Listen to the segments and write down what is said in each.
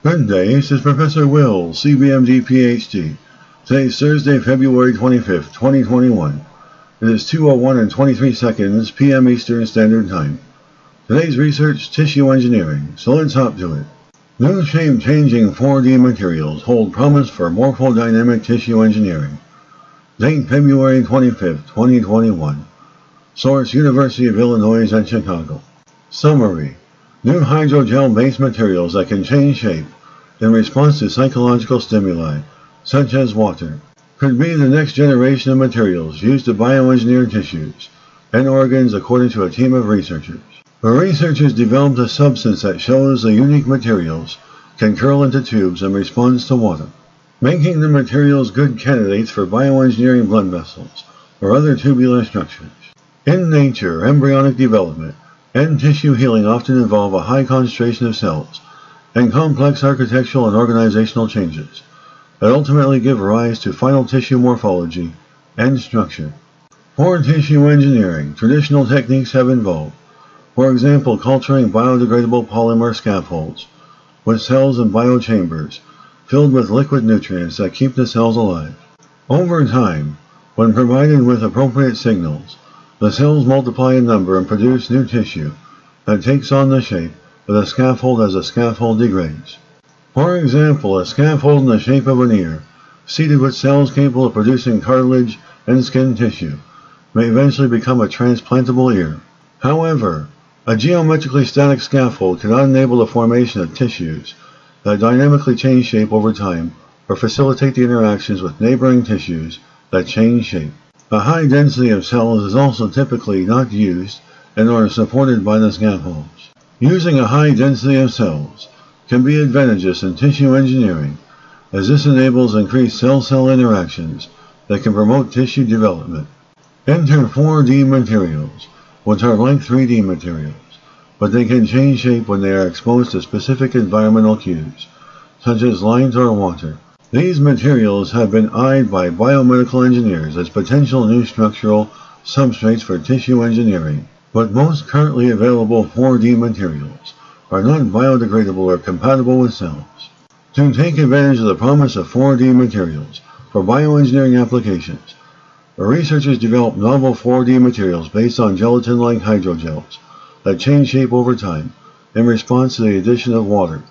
Good day, this is Professor Will, CBMD PhD. Today is Thursday, February 25th, 2021. It is 2:01 and 23 seconds p.m. Eastern Standard Time. Today's research, tissue engineering, so let's hop to it. New shape-changing 4D materials hold promise for morphodynamic tissue engineering. Date February 25th, 2021. Source University of Illinois at Chicago. Summary. New hydrogel-based materials that can change shape in response to psychological stimuli, such as water, could be the next generation of materials used to bioengineer tissues and organs, according to a team of researchers. The researchers developed a substance that shows the unique materials can curl into tubes in response to water, making the materials good candidates for bioengineering blood vessels or other tubular structures. In nature, embryonic development and tissue healing often involve a high concentration of cells and complex architectural and organizational changes that ultimately give rise to final tissue morphology and structure. For tissue engineering, traditional techniques have involved, for example, culturing biodegradable polymer scaffolds with cells in biochambers filled with liquid nutrients that keep the cells alive. Over time, when provided with appropriate signals, the cells multiply in number and produce new tissue that takes on the shape of the scaffold as the scaffold degrades. For example, a scaffold in the shape of an ear, seeded with cells capable of producing cartilage and skin tissue, may eventually become a transplantable ear. However, a geometrically static scaffold cannot enable the formation of tissues that dynamically change shape over time or facilitate the interactions with neighboring tissues that change shape. A high density of cells is also typically not used and are supported by the scaffolds. Using a high density of cells can be advantageous in tissue engineering, as this enables increased cell-cell interactions that can promote tissue development. Enter 4D materials, which are like 3D materials, but they can change shape when they are exposed to specific environmental cues, such as light or water. These materials have been eyed by biomedical engineers as potential new structural substrates for tissue engineering, but most currently available 4D materials are not biodegradable or compatible with cells. To take advantage of the promise of 4D materials for bioengineering applications, the researchers developed novel 4D materials based on gelatin-like hydrogels that change shape over time in response to the addition of water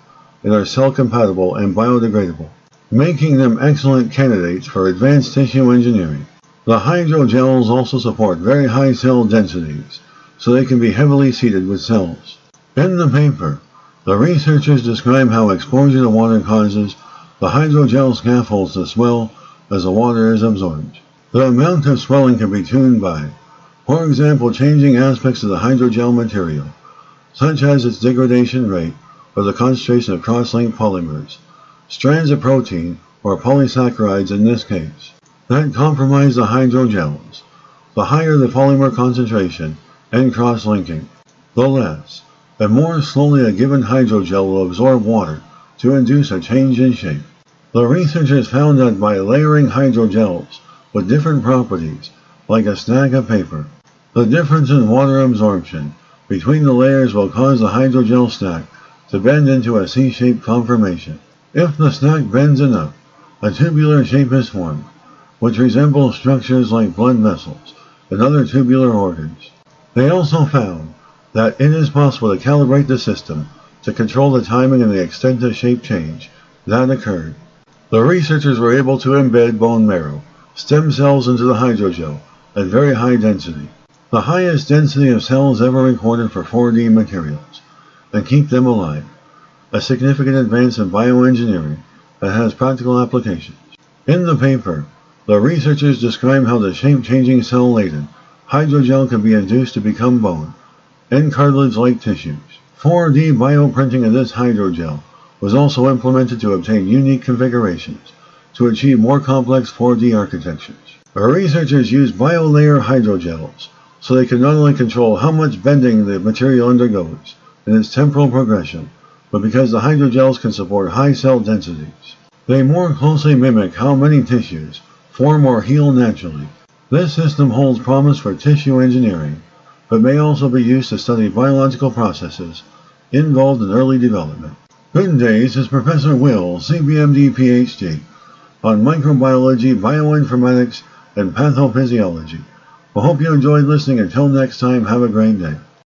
and are cell-compatible and biodegradable, making them excellent candidates for advanced tissue engineering. The hydrogels also support very high cell densities, so they can be heavily seeded with cells. In the paper, the researchers describe how exposure to water causes the hydrogel scaffolds to swell as the water is absorbed. The amount of swelling can be tuned by, for example, changing aspects of the hydrogel material, such as its degradation rate or the concentration of cross-linked polymers, strands of protein, or polysaccharides in this case, that compromise the hydrogels. The higher the polymer concentration and cross-linking, the less and more slowly a given hydrogel will absorb water to induce a change in shape. The researchers found that by layering hydrogels with different properties, like a stack of paper, the difference in water absorption between the layers will cause the hydrogel stack to bend into a C-shaped conformation. If the stack bends enough, a tubular shape is formed, which resembles structures like blood vessels and other tubular organs. They also found that it is possible to calibrate the system to control the timing and the extent of shape change that occurred. The researchers were able to embed bone marrow, stem cells into the hydrogel at very high density, the highest density of cells ever recorded for 4D materials, and keep them alive, a significant advance in bioengineering that has practical applications. In the paper, the researchers describe how the shape-changing cell-laden hydrogel can be induced to become bone and cartilage-like tissues. 4D bioprinting of this hydrogel was also implemented to obtain unique configurations to achieve more complex 4D architectures. The researchers used biolayer hydrogels so they could not only control how much bending the material undergoes in its temporal progression, but because the hydrogels can support high cell densities, they more closely mimic how many tissues form or heal naturally. This system holds promise for tissue engineering, but may also be used to study biological processes involved in early development. Today's is Professor Will, CBMD PhD, on microbiology, bioinformatics, and pathophysiology. I hope you enjoyed listening. Until next time, have a great day.